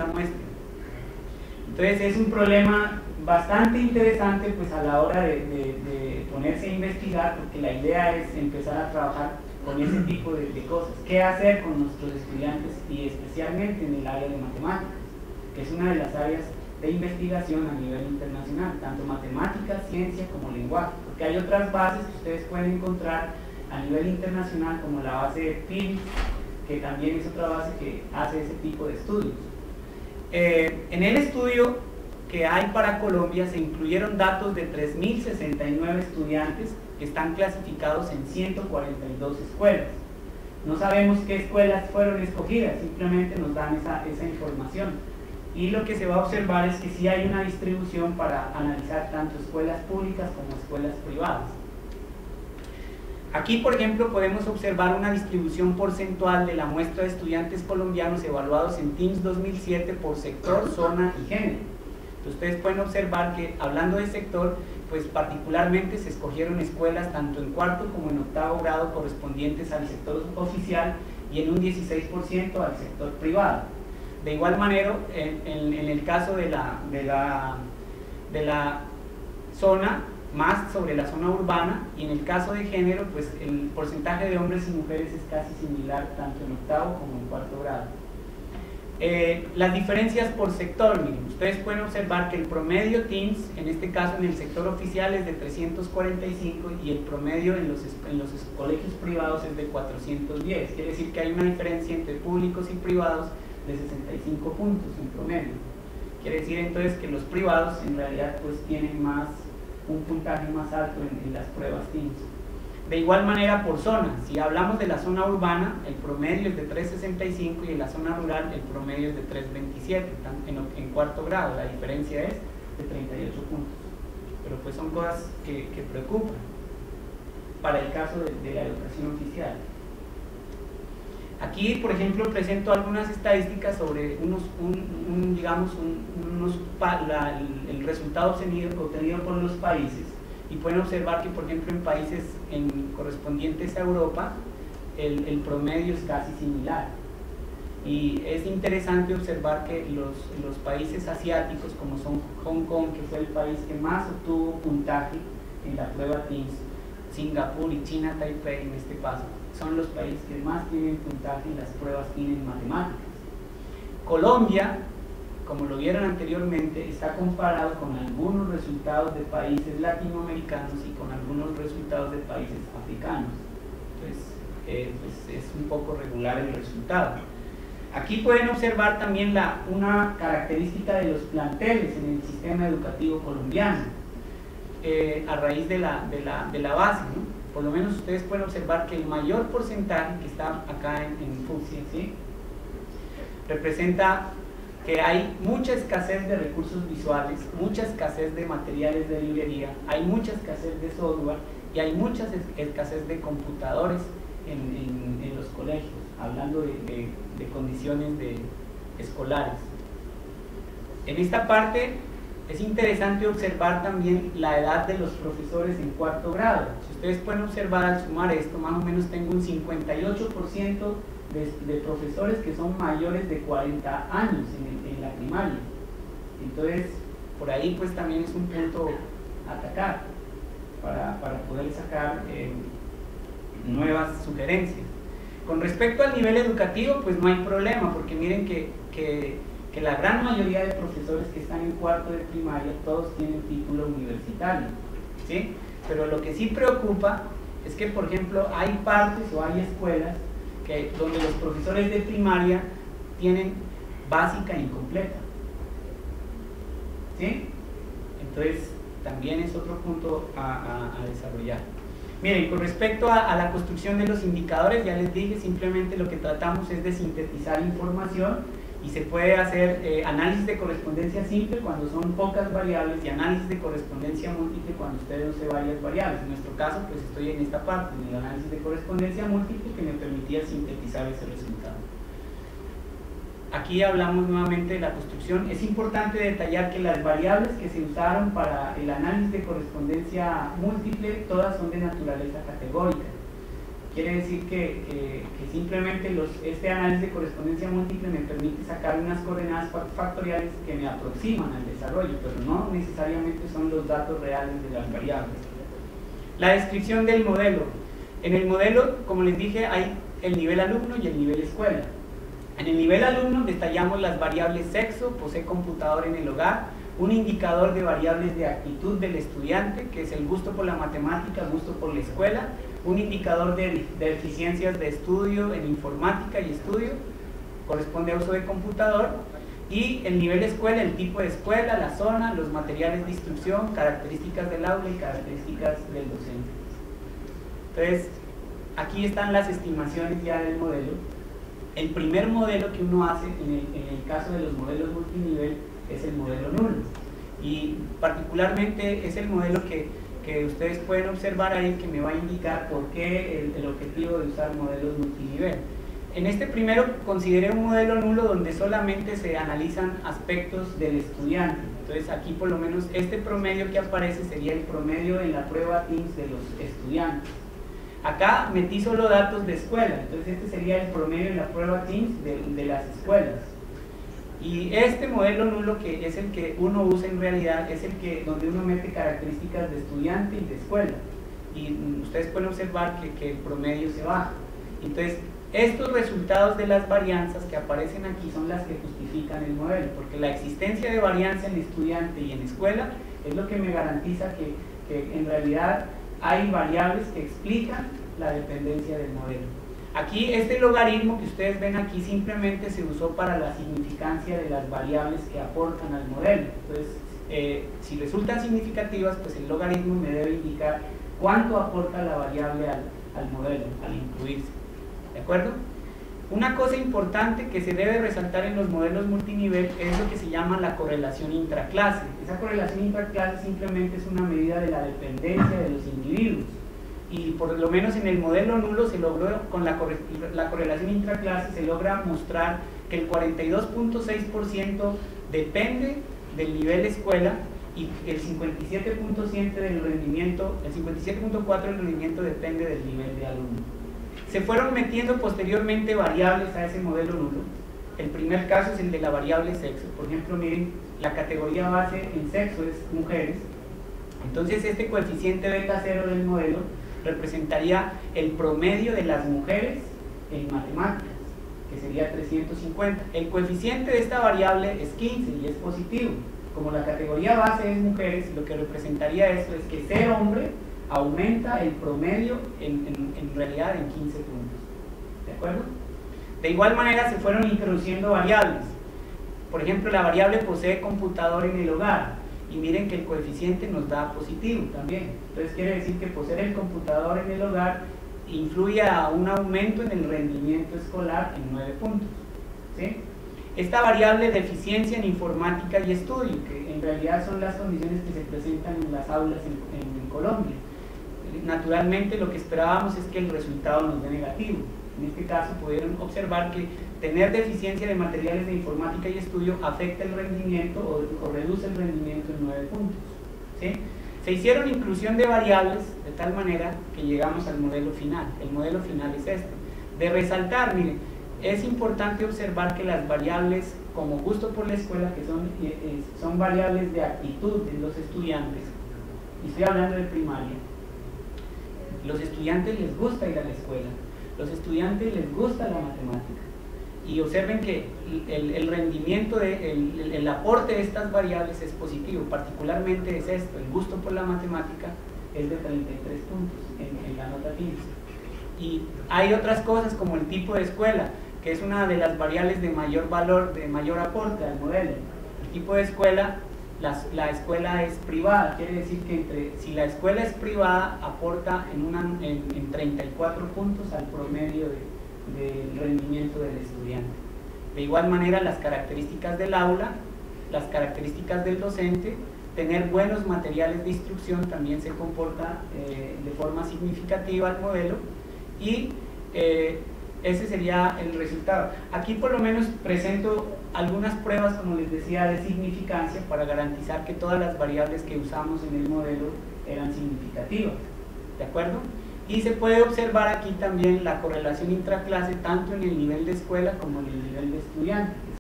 esa muestra. Entonces es un problema bastante interesante pues a la hora de ponerse a investigar, porque la idea es empezar a trabajar con ese tipo de cosas. ¿Qué hacer con nuestros estudiantes y especialmente en el área de matemáticas, que es una de las áreas de investigación a nivel internacional, tanto matemáticas, ciencia como lenguaje, porque hay otras bases que ustedes pueden encontrar a nivel internacional como la base de PIL, que también es otra base que hace ese tipo de estudios. En el estudio que hay para Colombia se incluyeron datos de 3.069 estudiantes que están clasificados en 142 escuelas. No sabemos qué escuelas fueron escogidas, simplemente nos dan esa información. Y lo que se va a observar es que sí hay una distribución para analizar tanto escuelas públicas como escuelas privadas. Aquí, por ejemplo, podemos observar una distribución porcentual de la muestra de estudiantes colombianos evaluados en TIMSS 2007 por sector, zona y género. Entonces, ustedes pueden observar que, hablando de sector, pues particularmente se escogieron escuelas tanto en cuarto como en octavo grado correspondientes al sector oficial y en un 16% al sector privado. De igual manera, en el caso de la zona, más sobre la zona urbana, y en el caso de género, pues el porcentaje de hombres y mujeres es casi similar tanto en octavo como en cuarto grado. Las diferencias por sector, miren, ustedes pueden observar que el promedio TIMSS, en este caso en el sector oficial, es de 345 y el promedio en los colegios privados es de 410. Quiere decir que hay una diferencia entre públicos y privados de 65 puntos en promedio. Quiere decir entonces que los privados en realidad pues tienen un puntaje más alto en las pruebas TIMSS. De igual manera por zona, si hablamos de la zona urbana, el promedio es de 365 y en la zona rural el promedio es de 327 en cuarto grado. La diferencia es de 38 puntos, pero pues son cosas que preocupan para el caso de la educación oficial. Aquí, por ejemplo, presento algunas estadísticas sobre el resultado obtenido por los países, y pueden observar que, por ejemplo, en países correspondientes a Europa, el promedio es casi similar. Y es interesante observar que los países asiáticos, como son Hong Kong, que fue el país que más obtuvo puntaje en la prueba TIMSS, Singapur y China Taipei en este caso, son los países que más tienen puntaje en las pruebas TIMSS en matemáticas. Colombia, como lo vieron anteriormente, está comparado con algunos resultados de países latinoamericanos y con algunos resultados de países africanos. Entonces, pues es un poco regular el resultado. Aquí pueden observar también una característica de los planteles en el sistema educativo colombiano, a raíz de la base, ¿no? Por lo menos ustedes pueden observar que el mayor porcentaje que está acá en fucsia, ¿sí?, representa que hay mucha escasez de recursos visuales, mucha escasez de materiales de librería, hay mucha escasez de software y hay mucha escasez de computadores en los colegios, hablando de condiciones escolares. En esta parte es interesante observar también la edad de los profesores en cuarto grado. Si ustedes pueden observar al sumar esto, más o menos tengo un 58% de profesores que son mayores de 40 años en la primaria. Entonces, por ahí pues también es un punto a atacar para poder sacar nuevas sugerencias. Con respecto al nivel educativo, pues no hay problema, porque miren que la gran mayoría de profesores que están en cuarto de primaria, todos tienen título universitario, ¿sí? Pero lo que sí preocupa es que, por ejemplo, hay partes o hay escuelas donde los profesores de primaria tienen básica incompleta, ¿sí? Entonces también es otro punto a desarrollar. Miren, con respecto a la construcción de los indicadores, ya les dije, simplemente lo que tratamos es de sintetizar información, y se puede hacer análisis de correspondencia simple cuando son pocas variables y análisis de correspondencia múltiple cuando ustedes no sé varias variables. En nuestro caso, pues estoy en esta parte, en el análisis de correspondencia múltiple, que me permitía sintetizar ese resultado. Aquí hablamos nuevamente de la construcción. Es importante detallar que las variables que se usaron para el análisis de correspondencia múltiple, todas son de naturaleza categórica. Quiere decir que simplemente este análisis de correspondencia múltiple me permite sacar unas coordenadas factoriales que me aproximan al desarrollo, pero no necesariamente son los datos reales de las variables. La descripción del modelo. En el modelo, como les dije, hay el nivel alumno y el nivel escuela. En el nivel alumno detallamos las variables sexo, posee computador en el hogar, un indicador de variables de actitud del estudiante, que es el gusto por la matemática, gusto por la escuela, un indicador de eficiencias de estudio en informática y estudio, corresponde a uso de computador, y el nivel escuela, el tipo de escuela, la zona, los materiales de instrucción, características del aula y características del docente. Entonces, aquí están las estimaciones ya del modelo. El primer modelo que uno hace en el caso de los modelos multinivel es el modelo nulo, y particularmente es el modelo que ustedes pueden observar ahí, que me va a indicar por qué el objetivo de usar modelos multinivel. En este primero consideré un modelo nulo donde solamente se analizan aspectos del estudiante. Entonces aquí por lo menos este promedio que aparece sería el promedio en la prueba TIMSS de los estudiantes. Acá metí solo datos de escuela, entonces este sería el promedio en la prueba TIMSS de las escuelas. Y este modelo nulo, que es el que uno usa en realidad, es el que donde uno mete características de estudiante y de escuela. Y ustedes pueden observar que el promedio se baja. Entonces, estos resultados de las varianzas que aparecen aquí son las que justifican el modelo, porque la existencia de varianza en estudiante y en escuela es lo que me garantiza que en realidad hay variables que explican la dependencia del modelo. Aquí este logaritmo que ustedes ven aquí simplemente se usó para la significancia de las variables que aportan al modelo. Entonces, si resultan significativas, pues el logaritmo me debe indicar cuánto aporta la variable al modelo, al incluirse. ¿De acuerdo? Una cosa importante que se debe resaltar en los modelos multinivel es lo que se llama la correlación intraclase. Esa correlación intraclase simplemente es una medida de la dependencia de los individuos. Y por lo menos en el modelo nulo se logró, con la correlación intraclase, se logra mostrar que el 42.6% depende del nivel escuela y el 57.7% del rendimiento, el 57.4% del rendimiento depende del nivel de alumno. Se fueron metiendo posteriormente variables a ese modelo nulo. El primer caso es el de la variable sexo. Por ejemplo, miren, la categoría base en sexo es mujeres. Entonces este coeficiente beta 0 del modelo representaría el promedio de las mujeres en matemáticas, que sería 350. El coeficiente de esta variable es 15 y es positivo. Como la categoría base es mujeres, lo que representaría eso es que ser hombre aumenta el promedio en realidad en 15 puntos. ¿De acuerdo? De igual manera se fueron introduciendo variables. Por ejemplo, la variable posee computador en el hogar. Y miren que el coeficiente nos da positivo también. Entonces quiere decir que poseer el computador en el hogar influye a un aumento en el rendimiento escolar en 9 puntos. ¿Sí? Esta variable de eficiencia en informática y estudio, que en realidad son las condiciones que se presentan en las aulas en Colombia. Naturalmente lo que esperábamos es que el resultado nos dé negativo. En este caso pudieron observar que tener deficiencia de materiales de informática y estudio afecta el rendimiento o reduce el rendimiento en 9 puntos. ¿Sí? Se hicieron inclusión de variables de tal manera que llegamos al modelo final. El modelo final es este. De resaltar, miren, es importante observar que las variables como gusto por la escuela, que son variables de actitud de los estudiantes, y estoy hablando de primaria, los estudiantes les gusta ir a la escuela, los estudiantes les gusta la matemática, y observen que el rendimiento, el aporte de estas variables es positivo. Particularmente es esto, el gusto por la matemática es de 33 puntos en la nota TIMSS. Y hay otras cosas como el tipo de escuela, que es una de las variables de mayor valor, de mayor aporte al modelo. El tipo de escuela, la escuela es privada, quiere decir que si la escuela es privada, aporta en 34 puntos al promedio del rendimiento del estudiante. De igual manera, las características del aula, las características del docente, tener buenos materiales de instrucción también se comporta de forma significativa al modelo, y ese sería el resultado. Aquí por lo menos presento algunas pruebas, como les decía, de significancia para garantizar que todas las variables que usamos en el modelo eran significativas. ¿De acuerdo? Y se puede observar aquí también la correlación intraclase tanto en el nivel de escuela como en el nivel de estudiante.